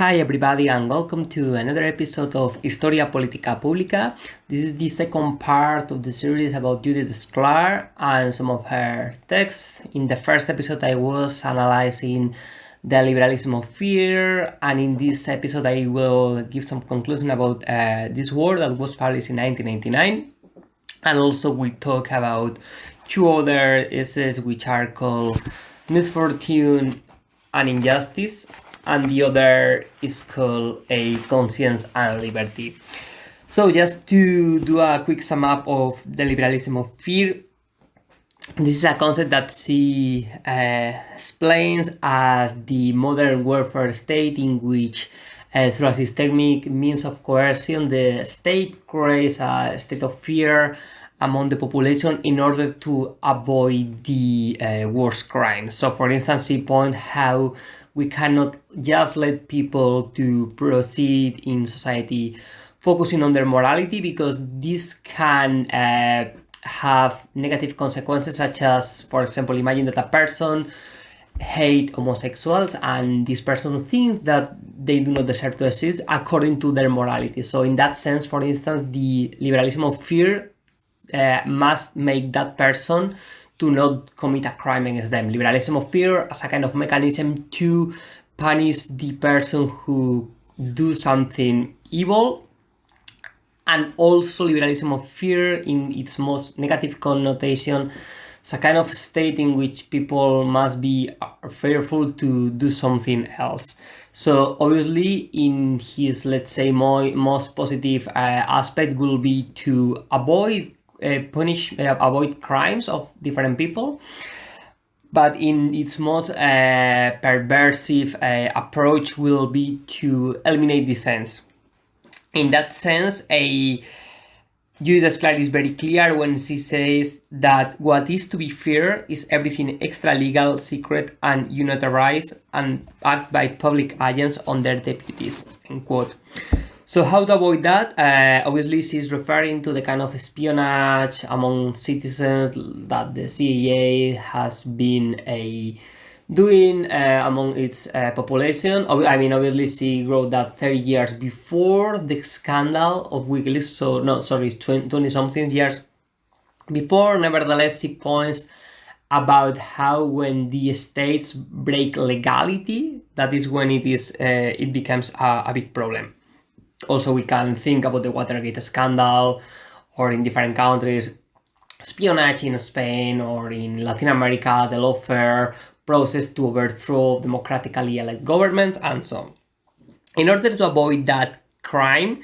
Hi everybody and welcome to another episode of Historia Politica Publica. This is the second part of the series about Judith Shklar and some of her texts. In the first episode I was analyzing the liberalism of fear, and in this episode I will give some conclusion about this work that was published in 1999. And also we talk about two other essays which are called Misfortune and Injustice, and the other is called A Conscience and Liberty. So just to do a quick sum up of the liberalism of fear, this is a concept that she explains as the modern welfare state in which through a systemic means of coercion the state creates a state of fear among the population in order to avoid the worst crimes. So for instance, she points how we cannot just let people to proceed in society focusing on their morality, because this can have negative consequences, such as, for example, imagine that a person hate homosexuals and this person thinks that they do not deserve to exist according to their morality. So in that sense, for instance, the liberalism of fear must make that person to not commit a crime against them. Liberalism of fear as a kind of mechanism to punish the person who do something evil, and also liberalism of fear in its most negative connotation as a kind of state in which people must be fearful to do something else. So obviously in his, let's say, most positive aspect will be to avoid avoid crimes of different people, but in its most perversive approach will be to eliminate dissent. In that sense, Judith Shklar is very clear when she says that what is to be feared is everything extra legal, secret, and unauthorized, and act by public agents on their deputies, end quote. So how to avoid that? Obviously, she's referring to the kind of espionage among citizens that the CIA has been doing among its population. I mean, obviously, she wrote that 30 years before the scandal of WikiLeaks, so no, sorry, 20-something years before. Nevertheless, she points about how when the states break legality, that is when it becomes a big problem. Also, we can think about the Watergate scandal, or in different countries, espionage in Spain, or in Latin America, the lawfare process to overthrow democratically elected governments, and so on. In order to avoid that crime,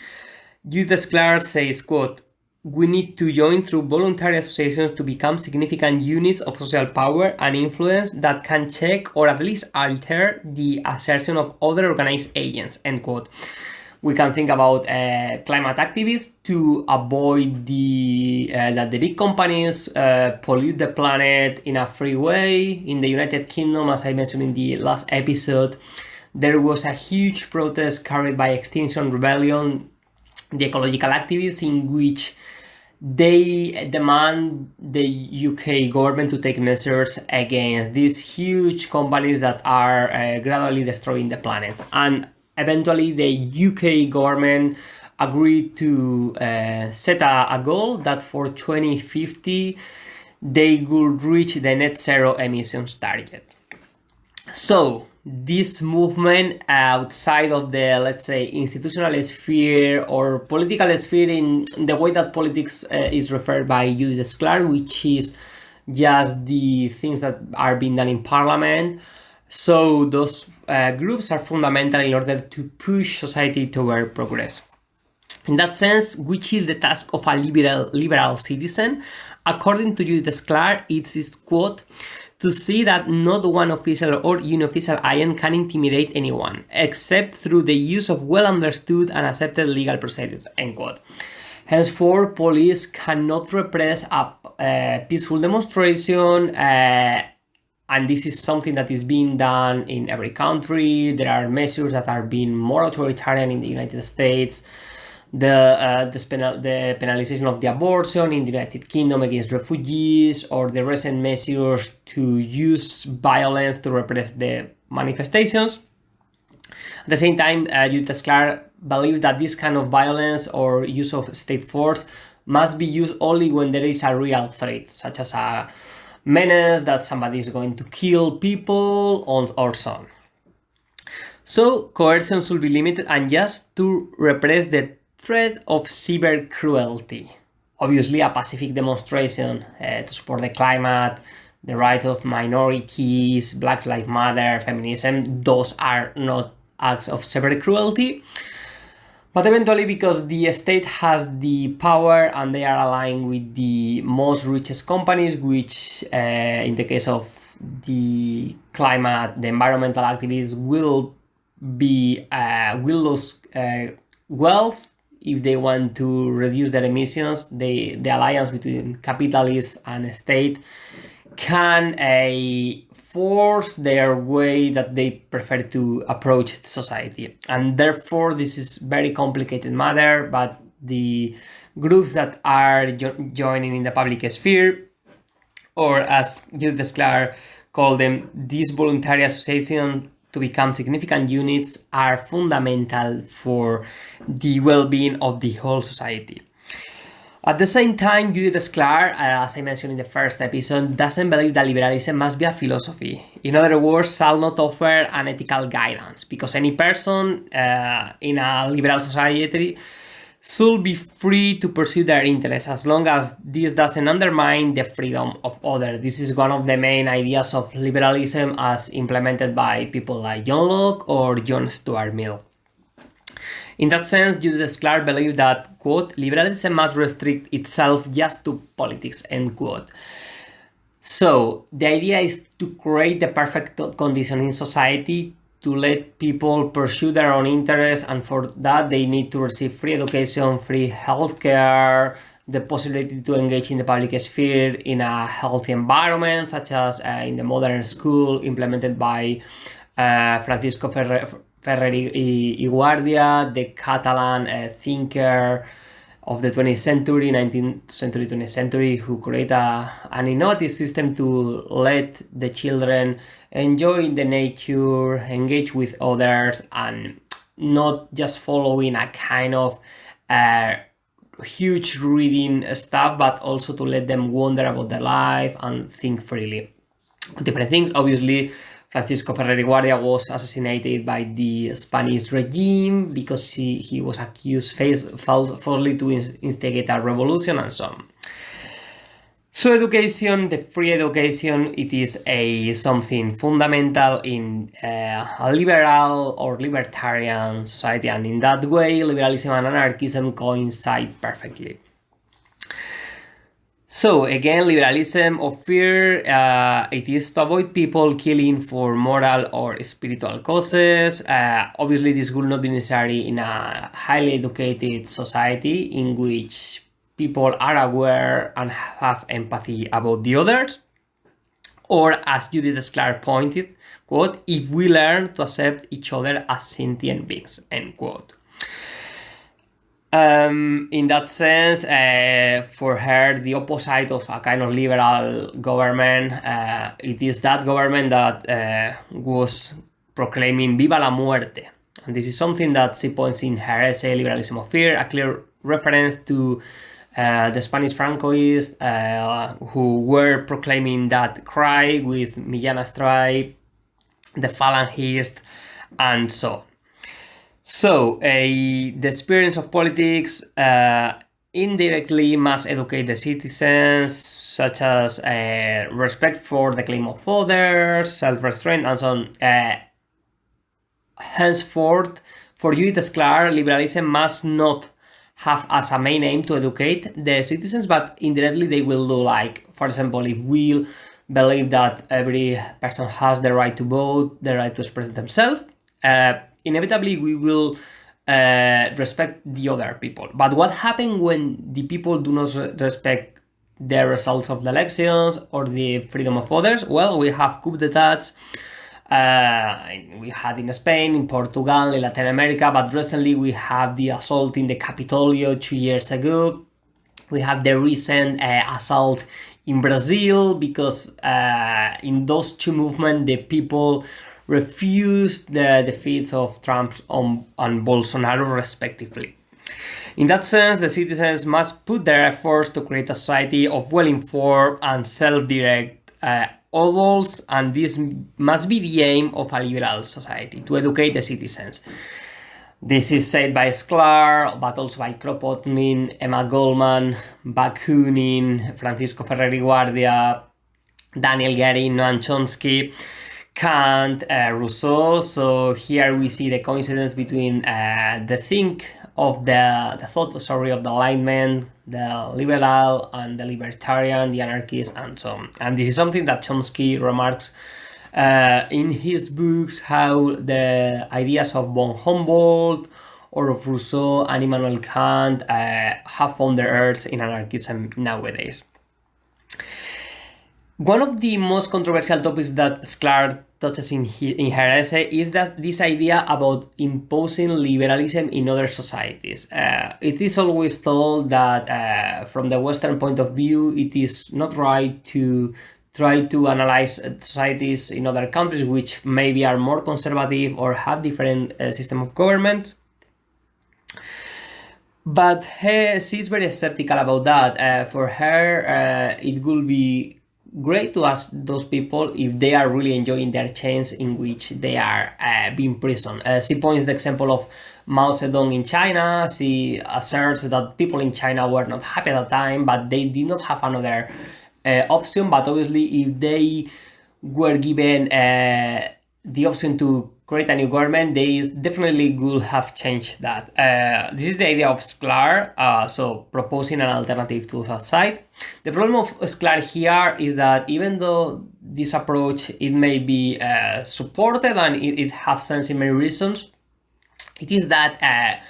Judith Shklar says, quote, "We need to join through voluntary associations to become significant units of social power and influence that can check or at least alter the assertion of other organized agents," end quote. We can think about climate activists to avoid that the big companies pollute the planet in a free way. In the United Kingdom, as I mentioned in the last episode, there was a huge protest carried by Extinction Rebellion, the ecological activists, in which they demand the UK government to take measures against these huge companies that are gradually destroying the planet. And eventually, the UK government agreed to set a goal that for 2050 they would reach the net zero emissions target. So this movement outside of the, let's say, institutional sphere or political sphere, in the way that politics is referred by Judith Shklar, which is just the things that are being done in parliament. So those groups are fundamental in order to push society toward progress. In that sense, which is the task of a liberal citizen? According to Judith Shklar, it is, quote, "to see that not one official or unofficial agent can intimidate anyone, except through the use of well-understood and accepted legal procedures," end quote. Henceforth, police cannot repress a peaceful demonstration, and this is something that is being done in every country. There are measures that are being more authoritarian in the United States. The penalization of the abortion in the United Kingdom against refugees, or the recent measures to use violence to repress the manifestations. At the same time, Judith Shklar believes that this kind of violence or use of state force must be used only when there is a real threat, such as a menace that somebody is going to kill people or so on. So coercion should be limited and just to repress the threat of severe cruelty. Obviously, a pacific demonstration to support the climate, the rights of minorities, Black Lives Matter, feminism, those are not acts of severe cruelty. But eventually, because the state has the power and they are aligned with the most richest companies, which in the case of the climate, the environmental activists will lose wealth if they want to reduce their emissions. The alliance between capitalists and state can force their way that they prefer to approach society, and therefore this is very complicated matter. But the groups that are joining in the public sphere, or as Judith Shklar called them, these voluntary associations to become significant units, are fundamental for the well-being of the whole society. At the same time, Judith Shklar, as I mentioned in the first episode, doesn't believe that liberalism must be a philosophy. In other words, shall not offer an ethical guidance, because any person in a liberal society should be free to pursue their interests as long as this doesn't undermine the freedom of others. This is one of the main ideas of liberalism as implemented by people like John Locke or John Stuart Mill. In that sense, Judith Shklar believed that, quote, liberalism must restrict itself just to politics, end quote. So, the idea is to create the perfect condition in society to let people pursue their own interests, and for that they need to receive free education, free healthcare, the possibility to engage in the public sphere in a healthy environment, such as in the modern school implemented by Francisco Ferrer y Guardia, the Catalan thinker of the 20th century, 19th century, 20th century, who created an innovative system to let the children enjoy the nature, engage with others, and not just following a kind of huge reading stuff, but also to let them wonder about their life and think freely. Different things, obviously. Francisco Ferrer y Guardia was assassinated by the Spanish regime because he was accused falsely to instigate a revolution and so on. So education, the free education, it is something fundamental in a liberal or libertarian society, and in that way liberalism and anarchism coincide perfectly. So again, liberalism of fear, it is to avoid people killing for moral or spiritual causes. Obviously, this will not be necessary in a highly educated society in which people are aware and have empathy about the others. Or as Judith Shklar pointed, quote, if we learn to accept each other as sentient beings, end quote. In that sense, for her, the opposite of a kind of liberal government, it is that government that was proclaiming Viva la Muerte. And this is something that she points in her essay, Liberalism of Fear, a clear reference to the Spanish Francoists who were proclaiming that cry with Millán Astray, the Falangist, and so on. So, the experience of politics indirectly must educate the citizens, such as respect for the claim of others, self-restraint, and so on. Henceforth, for Judith Shklar, liberalism must not have as a main aim to educate the citizens, but indirectly they will do, like, for example, if we believe that every person has the right to vote, the right to express themselves, inevitably we will respect the other people. But what happens when the people do not respect the results of the elections or the freedom of others? Well, we have coup d'etats. We had in Spain, in Portugal, in Latin America, but recently we have the assault in the Capitolio 2 years ago. We have the recent assault in Brazil, because in those two movements the people refused the defeats of Trump and Bolsonaro respectively. In that sense, the citizens must put their efforts to create a society of well-informed and self-direct adults, and this must be the aim of a liberal society, to educate the citizens. This is said by Shklar, but also by Kropotkin, Emma Goldman, Bakunin, Francisco Ferreri Guardia, Daniel Guerin, Noam Chomsky, Kant, Rousseau. So here we see the coincidence between the thought of the Enlightenment, the liberal and the libertarian, the anarchist, and so on. And this is something that Chomsky remarks in his books, how the ideas of von Humboldt or of Rousseau and Immanuel Kant have found their earth in anarchism nowadays. One of the most controversial topics that Shklar touches in her essay is that this idea about imposing liberalism in other societies. It is always told that from the Western point of view, it is not right to try to analyze societies in other countries which maybe are more conservative or have different system of government. But she's very skeptical about that. For her, it will be great to ask those people if they are really enjoying their chains in which they are being imprisoned. She points the example of Mao Zedong in China. She asserts that people in China were not happy at the time, but they did not have another option. But obviously, if they were given the option to create a new government, they definitely would have changed that. This is the idea of Shklar, so proposing an alternative to that side. The problem of Shklar here is that even though this approach, it may be supported and it has sense in many reasons, it is that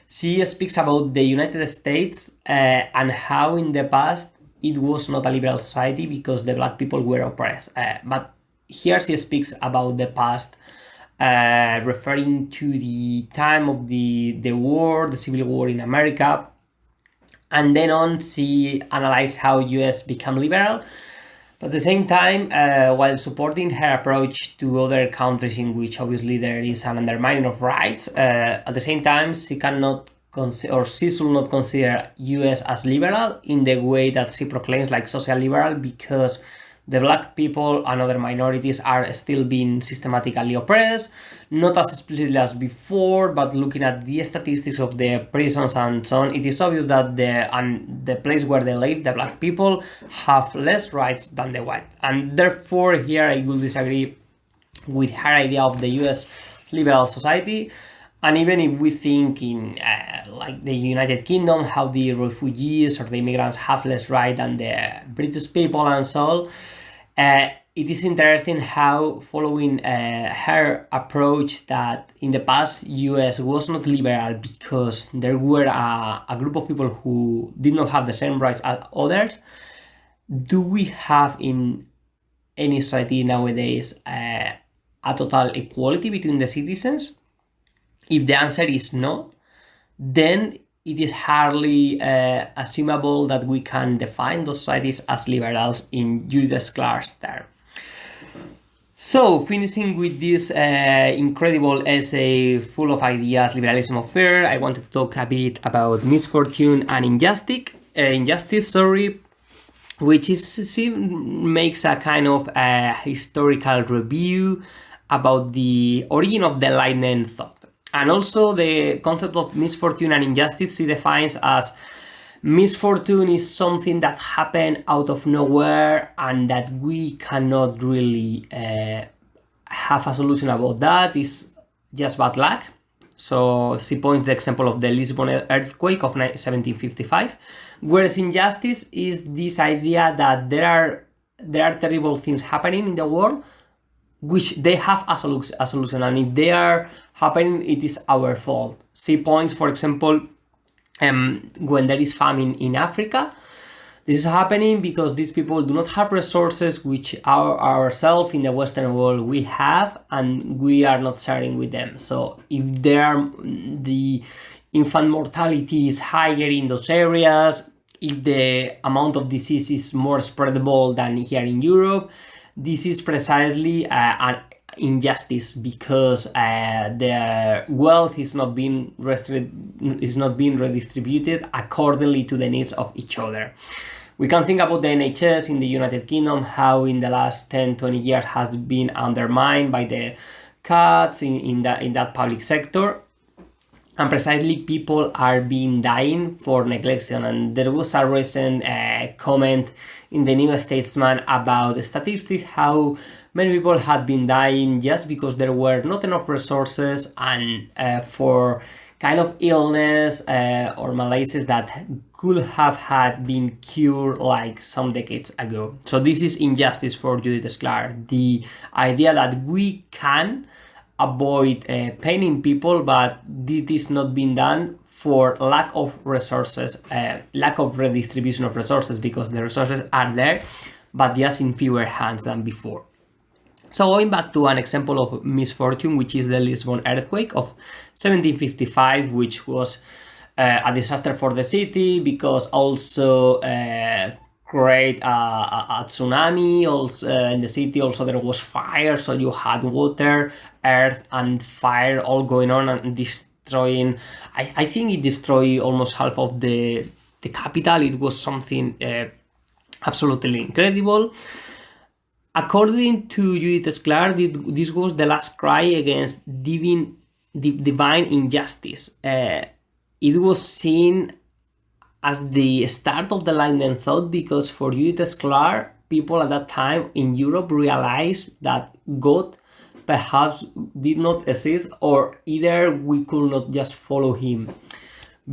she speaks about the United States and how in the past it was not a liberal society because the black people were oppressed. But here she speaks about the past, referring to the time of the war, the Civil War in America. And then on, she analyzed how US became liberal. But at the same time, while supporting her approach to other countries in which obviously there is an undermining of rights, at the same time, she cannot she should not consider US as liberal in the way that she proclaims, like social liberal, because the black people and other minorities are still being systematically oppressed, not as explicitly as before, but looking at the statistics of the prisons and so on, it is obvious that the place where they live, the black people, have less rights than the white. And therefore, here I will disagree with her idea of the US liberal society. And even if we think in like the United Kingdom, how the refugees or the immigrants have less right than the British people and so on, it is interesting how, following her approach that in the past US was not liberal because there were a group of people who did not have the same rights as others, do we have in any society nowadays a total equality between the citizens? If the answer is no, then it is hardly assumable that we can define those societies as liberals in Judith Shklar's term. So, finishing with this incredible essay full of ideas, Liberalism of Fear, I want to talk a bit about misfortune and injustice, which makes a kind of historical review about the origin of the Enlightenment thought. And also the concept of misfortune and injustice she defines as misfortune is something that happened out of nowhere and that we cannot really have a solution about that. It's just bad luck. So she points the example of the Lisbon earthquake of 1755, whereas injustice is this idea that there are terrible things happening in the world which they have a solution, and if they are happening, it is our fault. She points, for example, when there is famine in Africa, this is happening because these people do not have resources which ourselves in the Western world we have, and we are not sharing with them. So if the infant mortality is higher in those areas, if the amount of disease is more spreadable than here in Europe, this is precisely an injustice because their wealth is not being redistributed accordingly to the needs of each other. We can think about the NHS in the United Kingdom, how in the last 10-20 years has been undermined by the cuts in that public sector. And precisely people are being dying for neglection. And there was a recent comment in the New Statesman about the statistics, how many people had been dying just because there were not enough resources and for kind of illness or malaise that could have had been cured like some decades ago. So this is injustice for Judith Shklar. The idea that we can avoid paining people, but this is not being done for lack of resources, lack of redistribution of resources, because the resources are there, but just in fewer hands than before. So going back to an example of misfortune, which is the Lisbon earthquake of 1755, which was a disaster for the city because also create a tsunami. Also in the city also there was fire, so you had water, earth and fire all going on and destroying. I think it destroyed almost half of the capital. It was something absolutely incredible. According to Judith Shklar, this was the last cry against divine injustice. It was seen as the start of the Enlightenment thought, because for Judith Shklar, people at that time in Europe realized that God perhaps did not exist, or either we could not just follow him,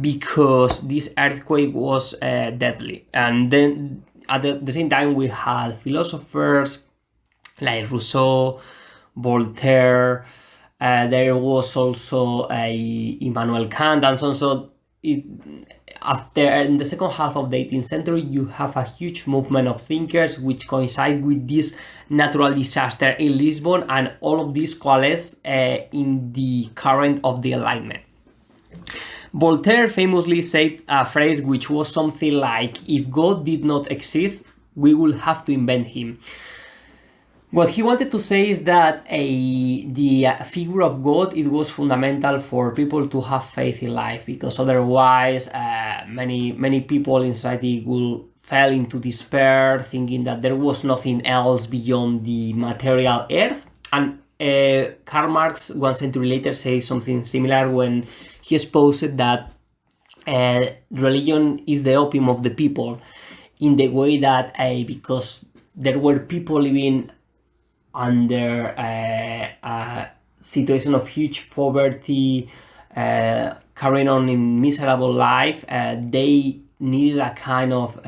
because this earthquake was deadly. And then at the same time we had philosophers like Rousseau, Voltaire, there was also Immanuel Kant, and so on. So after in the second half of the 18th century, you have a huge movement of thinkers which coincide with this natural disaster in Lisbon, and all of these coalesce in the current of the Enlightenment. Voltaire famously said a phrase which was something like, if God did not exist, we will have to invent him. What he wanted to say is that the figure of God, it was fundamental for people to have faith in life, because otherwise many people in society will fall into despair, thinking that there was nothing else beyond the material earth. And Karl Marx, 1 century later, says something similar when he exposed that religion is the opium of the people, in the way that because there were people living under a situation of huge poverty, carrying on in miserable life, they needed a kind of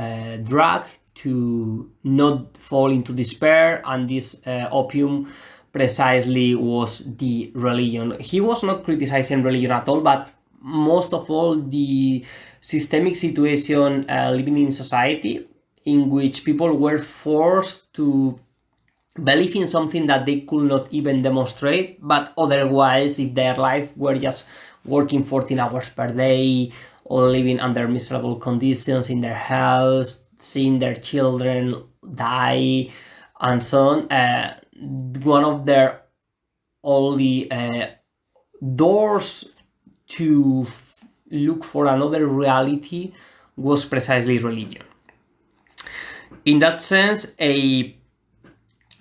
drug to not fall into despair, and this opium precisely was the religion. He was not criticizing religion at all, but most of all the systemic situation living in society, in which people were forced to believe in something that they could not even demonstrate, but otherwise, if their life were just working 14 hours per day, or living under miserable conditions in their house, seeing their children die, and so on, one of their only doors to look for another reality was precisely religion. In that sense,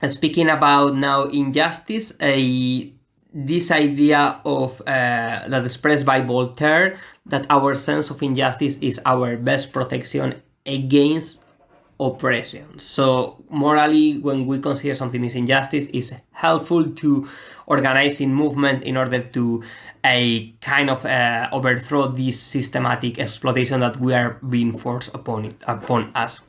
speaking about now injustice, this idea of that expressed by Voltaire, that our sense of injustice is our best protection against oppression. So morally, when we consider something is injustice, it's helpful to organizing movement in order to kind of overthrow this systematic exploitation that we are being forced upon us.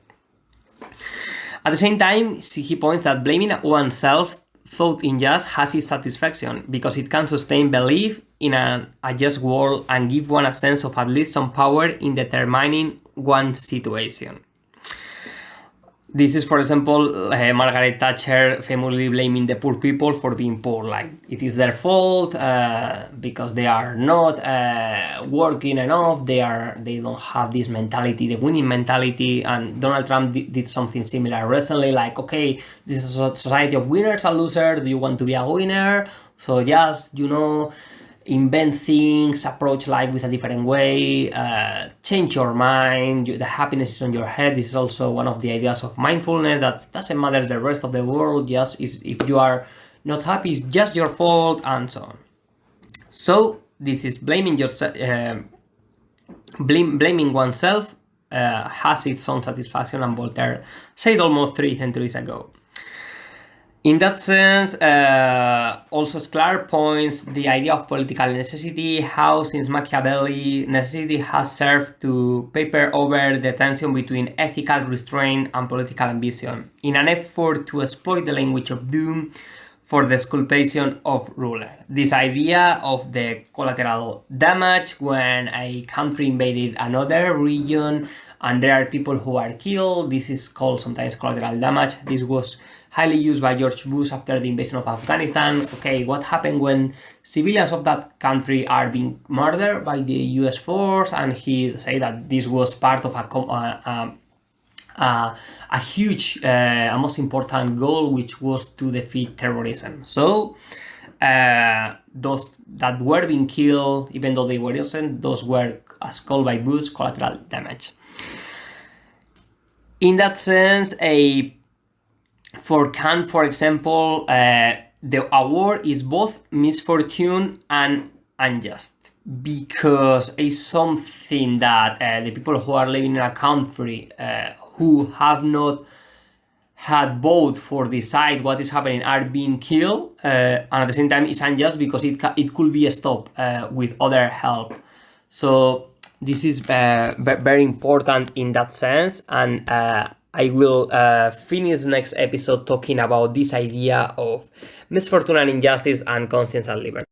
At the same time, he points that blaming oneself thought unjust has its satisfaction, because it can sustain belief in a just world and give one a sense of at least some power in determining one's situation. This is, for example, Margaret Thatcher famously blaming the poor people for being poor. Like, it is their fault because they are not working enough. They don't have this mentality, the winning mentality. And Donald Trump did something similar recently. Like, okay, this is a society of winners and losers. Do you want to be a winner? So just, invent things, approach life with a different way, change your mind. The happiness is on your head. This is also one of the ideas of mindfulness, that doesn't matter the rest of the world, just if you are not happy, it's just your fault, and so on. So this is blaming yourself. Blaming oneself has its own satisfaction, and Voltaire said almost 3 centuries ago. In that sense, also Shklar points the idea of political necessity, how since Machiavelli, necessity has served to paper over the tension between ethical restraint and political ambition, in an effort to exploit the language of doom for the exculpation of ruler. This idea of the collateral damage when a country invaded another region and there are people who are killed, this is called sometimes collateral damage. This was highly used by George Bush after the invasion of Afghanistan. Okay, what happened when civilians of that country are being murdered by the US force? And he said that this was part of a huge, a most important goal, which was to defeat terrorism. So those that were being killed, even though they were innocent, those were, as called by Bush, collateral damage. In that sense, for Kant, for example, the award is both misfortune and unjust, because it's something that the people who are living in a country who have not had vote for decide what is happening are being killed, and at the same time it's unjust because it could be stopped with other help. So this is very important in that sense, and I will finish next episode talking about this idea of misfortune and injustice and conscience and liberty.